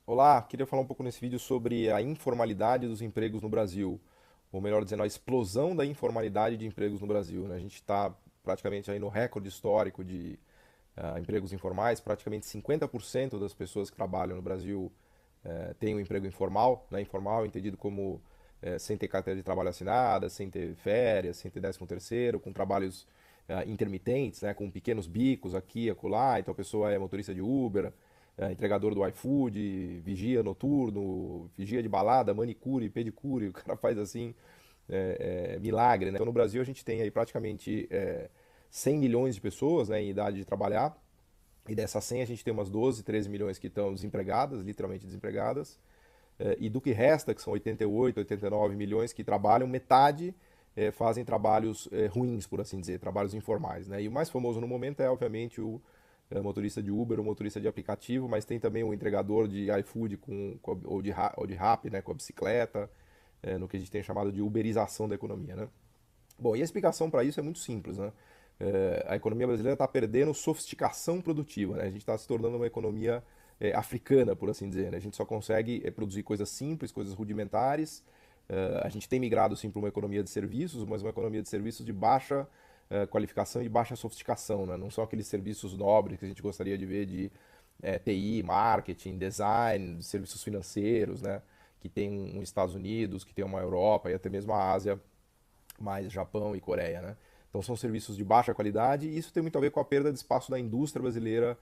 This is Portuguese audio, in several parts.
Olá, queria falar um pouco nesse vídeo sobre a informalidade dos empregos no Brasil, ou melhor dizendo, a explosão da informalidade de empregos no Brasil, né? A gente está praticamente aí no recorde histórico de empregos informais, praticamente 50% das pessoas que trabalham no Brasil têm um emprego informal, né? Informal entendido como sem ter carteira de trabalho assinada, sem ter férias, sem ter 13º, com trabalhos intermitentes, né? Com pequenos bicos aqui e acolá, então a pessoa é motorista de Uber, entregador do iFood, vigia noturno, vigia de balada, manicure, pedicure, o cara faz assim, milagre, né? Então no Brasil a gente tem aí praticamente 100 milhões de pessoas, né, em idade de trabalhar, e dessas 100 a gente tem umas 12, 13 milhões que estão desempregadas, literalmente desempregadas, e do que resta, que são 88, 89 milhões que trabalham, metade fazem trabalhos ruins, por assim dizer, trabalhos informais, né? E o mais famoso no momento é, obviamente, o motorista de Uber, o motorista de aplicativo, mas tem também o entregador de iFood ou de Rappi, né, com a bicicleta, no que a gente tem chamado de uberização da economia, né? Bom, e a explicação para isso é muito simples, né? A economia brasileira está perdendo sofisticação produtiva, né? A gente está se tornando uma economia africana, por assim dizer, né? A gente só consegue produzir coisas simples, coisas rudimentares. A gente tem migrado, sim, para uma economia de serviços, mas uma economia de serviços de baixa qualificação e baixa sofisticação, né? Não são aqueles serviços nobres que a gente gostaria de ver de TI, marketing, design, serviços financeiros, né? Que tem um Estados Unidos, que tem uma Europa e até mesmo a Ásia, mais Japão e Coreia, né? Então são serviços de baixa qualidade e isso tem muito a ver com a perda de espaço da indústria brasileira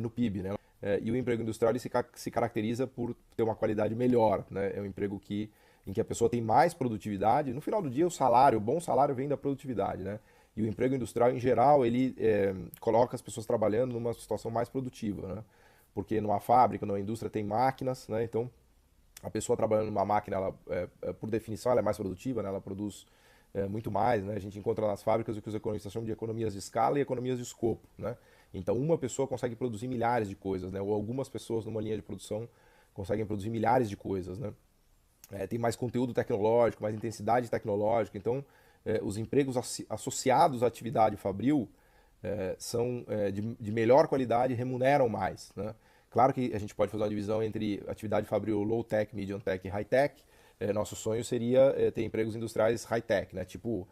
no PIB, né? E o emprego industrial ele se caracteriza por ter uma qualidade melhor, né? É um emprego em que a pessoa tem mais produtividade. No final do dia, o bom salário vem da produtividade, né? E o emprego industrial, em geral, ele coloca as pessoas trabalhando numa situação mais produtiva, né? Porque numa fábrica, numa indústria, tem máquinas, né? Então, a pessoa trabalhando numa máquina, ela, por definição, ela é mais produtiva, né? Ela produz muito mais, né? A gente encontra nas fábricas o que os economistas chamam de economias de escala e economias de escopo, né? Então, uma pessoa consegue produzir milhares de coisas, né? Ou algumas pessoas numa linha de produção conseguem produzir milhares de coisas, né? Tem mais conteúdo tecnológico, mais intensidade tecnológica. Então, os empregos associados à atividade fabril são de melhor qualidade e remuneram mais, né? Claro que a gente pode fazer uma divisão entre atividade fabril low-tech, medium-tech e high-tech. Nosso sonho seria ter empregos industriais high-tech, né? Tipo,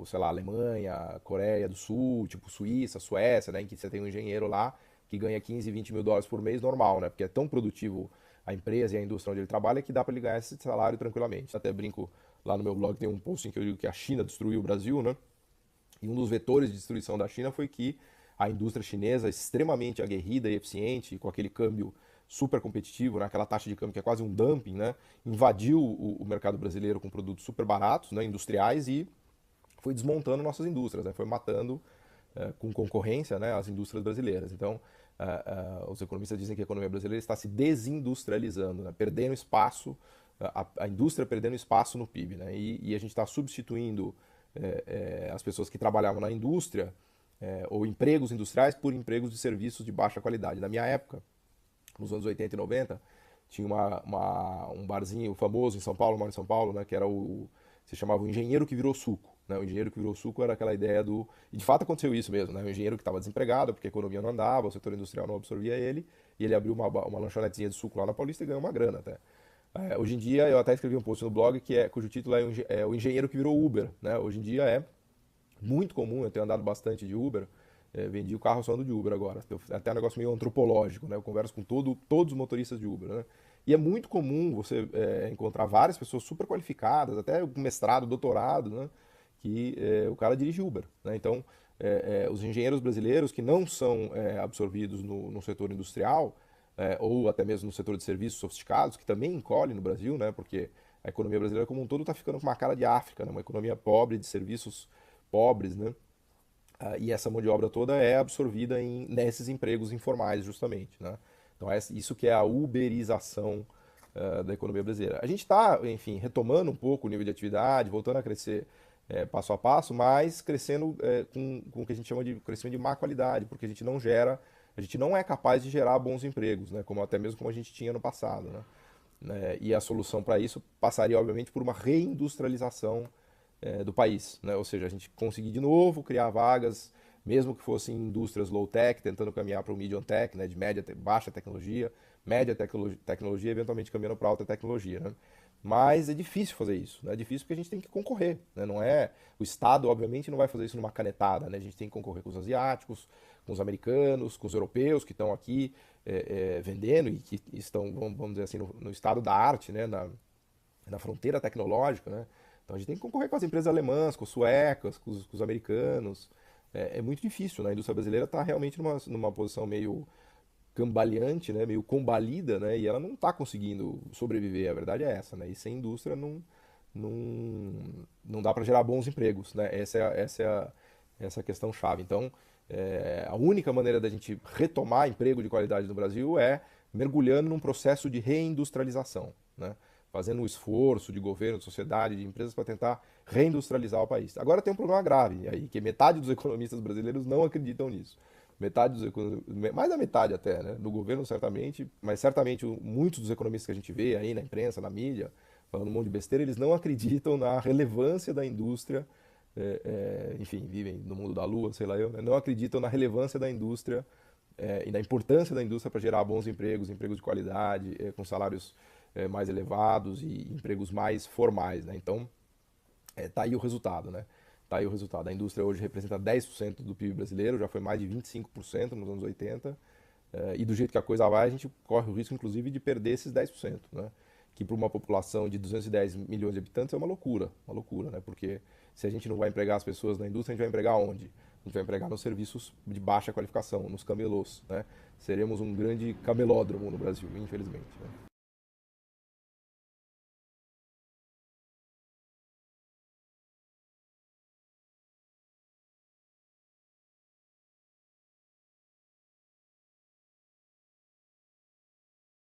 sei lá, Alemanha, Coreia do Sul, tipo Suíça, Suécia, né? Em que você tem um engenheiro lá que ganha 15, 20 mil dólares por mês normal, né? Porque é tão produtivo a empresa e a indústria onde ele trabalha que dá para ele ganhar esse salário tranquilamente. Até brinco lá no meu blog, tem um post em que eu digo que a China destruiu o Brasil, né? E um dos vetores de destruição da China foi que a indústria chinesa, extremamente aguerrida e eficiente, com aquele câmbio super competitivo, né, aquela taxa de câmbio que é quase um dumping, né, invadiu o mercado brasileiro com produtos super baratos, né, industriais, e foi desmontando nossas indústrias, né, foi matando com concorrência, né, as indústrias brasileiras. Então, os economistas dizem que a economia brasileira está se desindustrializando, né, perdendo espaço, a indústria perdendo espaço no PIB. Né, e a gente está substituindo as pessoas que trabalhavam na indústria ou empregos industriais por empregos de serviços de baixa qualidade. Na minha época, nos anos 80 e 90, tinha um barzinho famoso em São Paulo, moro em São Paulo, né, que era se chamava o engenheiro que virou suco. Né? O engenheiro que virou suco era aquela ideia do... E de fato aconteceu isso mesmo, né? O engenheiro que estava desempregado, porque a economia não andava, o setor industrial não absorvia ele, e ele abriu uma lanchonetezinha de suco lá na Paulista e ganhou uma grana até. Hoje em dia, eu até escrevi um post no blog cujo título é O Engenheiro que Virou Uber. Né? Hoje em dia é muito comum, eu tenho andado bastante de Uber, vendi o carro só ando de Uber agora. É até um negócio meio antropológico, né? Eu converso com todos os motoristas de Uber, né? E é muito comum você encontrar várias pessoas super qualificadas, até com mestrado, doutorado, né? Que o cara dirige Uber, né? Então, os engenheiros brasileiros que não são absorvidos no setor industrial, ou até mesmo no setor de serviços sofisticados, que também encolhe no Brasil, né? Porque a economia brasileira como um todo está ficando com uma cara de África, né? Uma economia pobre de serviços pobres, né? E essa mão de obra toda é absorvida nesses empregos informais, justamente, né? Então, isso que é a uberização da economia brasileira. A gente está, enfim, retomando um pouco o nível de atividade, voltando a crescer passo a passo, mas crescendo com o que a gente chama de crescimento de má qualidade, porque a gente não é capaz de gerar bons empregos, né? Como até mesmo como a gente tinha no passado, né? E a solução para isso passaria, obviamente, por uma reindustrialização do país, né? Ou seja, a gente conseguir de novo criar vagas, mesmo que fossem indústrias low-tech, tentando caminhar para o medium-tech, né? De média, baixa tecnologia, média tecnologia, eventualmente caminhando para alta tecnologia, né? Mas é difícil fazer isso, né? É difícil porque a gente tem que concorrer, né? Não é, o Estado, obviamente, não vai fazer isso numa canetada, né? A gente tem que concorrer com os asiáticos, com os americanos, com os europeus que estão aqui vendendo e que estão, vamos dizer assim, no estado da arte, né? Na fronteira tecnológica, né? Então a gente tem que concorrer com as empresas alemãs, com as suecas, com os americanos. É muito difícil, né? A indústria brasileira está realmente numa posição meio cambaleante, né? Meio combalida, né? E ela não está conseguindo sobreviver, a verdade é essa, né? E sem indústria não, não dá para gerar bons empregos, né? Essa é a questão chave. Então, a única maneira da gente retomar emprego de qualidade no Brasil é mergulhando num processo de reindustrialização, né? Fazendo um esforço de governo, de sociedade, de empresas para tentar reindustrializar o país. Agora tem um problema grave aí, que metade dos economistas brasileiros não acreditam nisso. Metade dos mais da metade até, né? Do governo certamente, mas certamente muitos dos economistas que a gente vê aí na imprensa, na mídia, falando um monte de besteira, eles não acreditam na relevância da indústria, enfim, vivem no mundo da lua, sei lá eu, né? Não acreditam na relevância da indústria e na importância da indústria para gerar bons empregos, empregos de qualidade, com salários mais elevados e empregos mais formais, né? Então, tá aí o resultado, né? Tá aí o resultado. A indústria hoje representa 10% do PIB brasileiro, já foi mais de 25% nos anos 80. E do jeito que a coisa vai, a gente corre o risco, inclusive, de perder esses 10%, né? Que para uma população de 210 milhões de habitantes é uma loucura, né? Porque se a gente não vai empregar as pessoas na indústria, a gente vai empregar onde? A gente vai empregar nos serviços de baixa qualificação, nos camelôs, né? Seremos um grande camelódromo no Brasil, infelizmente, né?